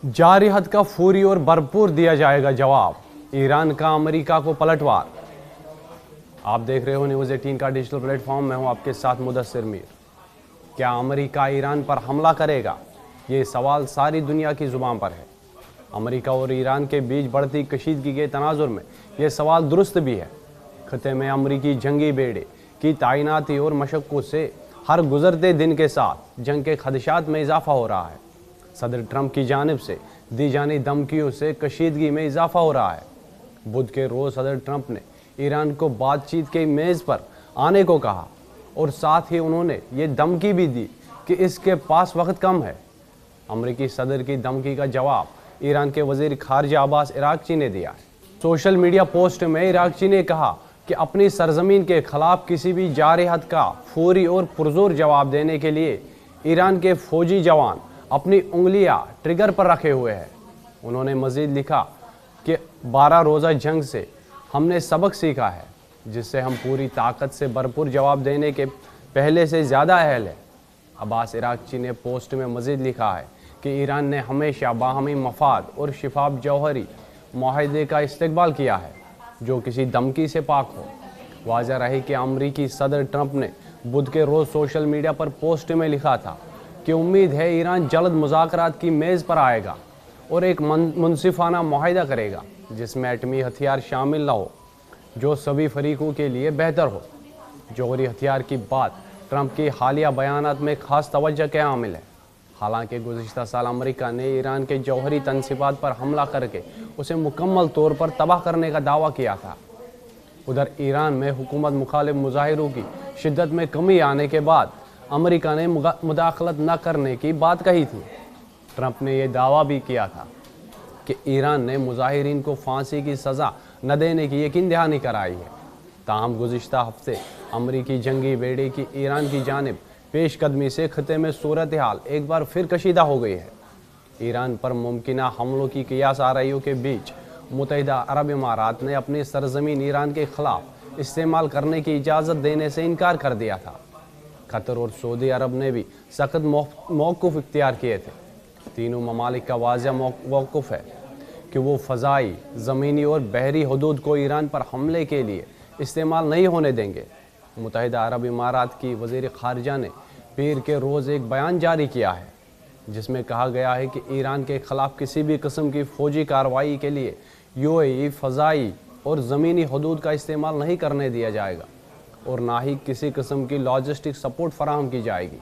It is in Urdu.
جاری حد کا فوری اور بھرپور دیا جائے گا جواب، ایران کا امریکہ کو پلٹوار۔ آپ دیکھ رہے ہو نیوز 18 کا ڈیجیٹل پلیٹ فارم، میں ہوں آپ کے ساتھ مدثر میر۔ کیا امریکہ ایران پر حملہ کرے گا؟ یہ سوال ساری دنیا کی زبان پر ہے۔ امریکہ اور ایران کے بیچ بڑھتی کشیدگی کے تناظر میں یہ سوال درست بھی ہے۔ خطے میں امریکی جنگی بیڑے کی تعیناتی اور مشقوں سے ہر گزرتے دن کے ساتھ جنگ کے خدشات میں اضافہ ہو رہا ہے۔ صدر ٹرمپ کی جانب سے دی جانی دھمکیوں سے کشیدگی میں اضافہ ہو رہا ہے۔ بدھ کے روز صدر ٹرمپ نے ایران کو بات چیت کے میز پر آنے کو کہا اور ساتھ ہی انہوں نے یہ دھمکی بھی دی کہ اس کے پاس وقت کم ہے۔ امریکی صدر کی دھمکی کا جواب ایران کے وزیر خارجہ عباس عراقچی نے دیا ہے۔ سوشل میڈیا پوسٹ میں عراقچی نے کہا کہ اپنی سرزمین کے خلاف کسی بھی جاری حد کا فوری اور پرزور جواب دینے کے لیے ایران کے فوجی جوان اپنی انگلیاں ٹریگر پر رکھے ہوئے ہیں۔ انہوں نے مزید لکھا کہ 12 روزہ جنگ سے ہم نے سبق سیکھا ہے جس سے ہم پوری طاقت سے بھرپور جواب دینے کے پہلے سے زیادہ اہل ہیں۔ عباس عراقچی نے پوسٹ میں مزید لکھا ہے کہ ایران نے ہمیشہ باہمی مفاد اور شفاف جوہری معاہدے کا استقبال کیا ہے جو کسی دھمکی سے پاک ہو۔ واضح رہے کہ امریکی صدر ٹرمپ نے بدھ کے روز سوشل میڈیا پر پوسٹ میں لکھا تھا کہ امید ہے ایران جلد مذاکرات کی میز پر آئے گا اور ایک منصفانہ معاہدہ کرے گا جس میں ایٹمی ہتھیار شامل نہ ہو، جو سبھی فریقوں کے لیے بہتر ہو۔ جوہری ہتھیار کی بات ٹرمپ کی حالیہ بیانات میں خاص توجہ کے حامل ہے۔ حالانکہ گزشتہ سال امریکہ نے ایران کے جوہری تنصیبات پر حملہ کر کے اسے مکمل طور پر تباہ کرنے کا دعویٰ کیا تھا۔ ادھر ایران میں حکومت مخالف مظاہروں کی شدت میں کمی آنے کے بعد امریکہ نے مداخلت نہ کرنے کی بات کہی تھی۔ ٹرمپ نے یہ دعویٰ بھی کیا تھا کہ ایران نے مظاہرین کو پھانسی کی سزا نہ دینے کی یقین دہانی کرائی ہے۔ تاہم گزشتہ ہفتے امریکی جنگی بیڑے کی ایران کی جانب پیش قدمی سے خطے میں صورتحال ایک بار پھر کشیدہ ہو گئی ہے۔ ایران پر ممکنہ حملوں کی قیاس آرائیوں کے بیچ متحدہ عرب امارات نے اپنی سرزمین ایران کے خلاف استعمال کرنے کی اجازت دینے سے انکار کر دیا تھا۔ قطر اور سعودی عرب نے بھی سخت موقف اختیار کیے تھے۔ تینوں ممالک کا واضح موقف ہے کہ وہ فضائی، زمینی اور بحری حدود کو ایران پر حملے کے لیے استعمال نہیں ہونے دیں گے۔ متحدہ عرب امارات کی وزیر خارجہ نے پیر کے روز ایک بیان جاری کیا ہے جس میں کہا گیا ہے کہ ایران کے خلاف کسی بھی قسم کی فوجی کارروائی کے لیے UAE فضائی اور زمینی حدود کا استعمال نہیں کرنے دیا جائے گا اور نہ ہی کسی قسم کی لاجسٹک سپورٹ فراہم کی جائے گی۔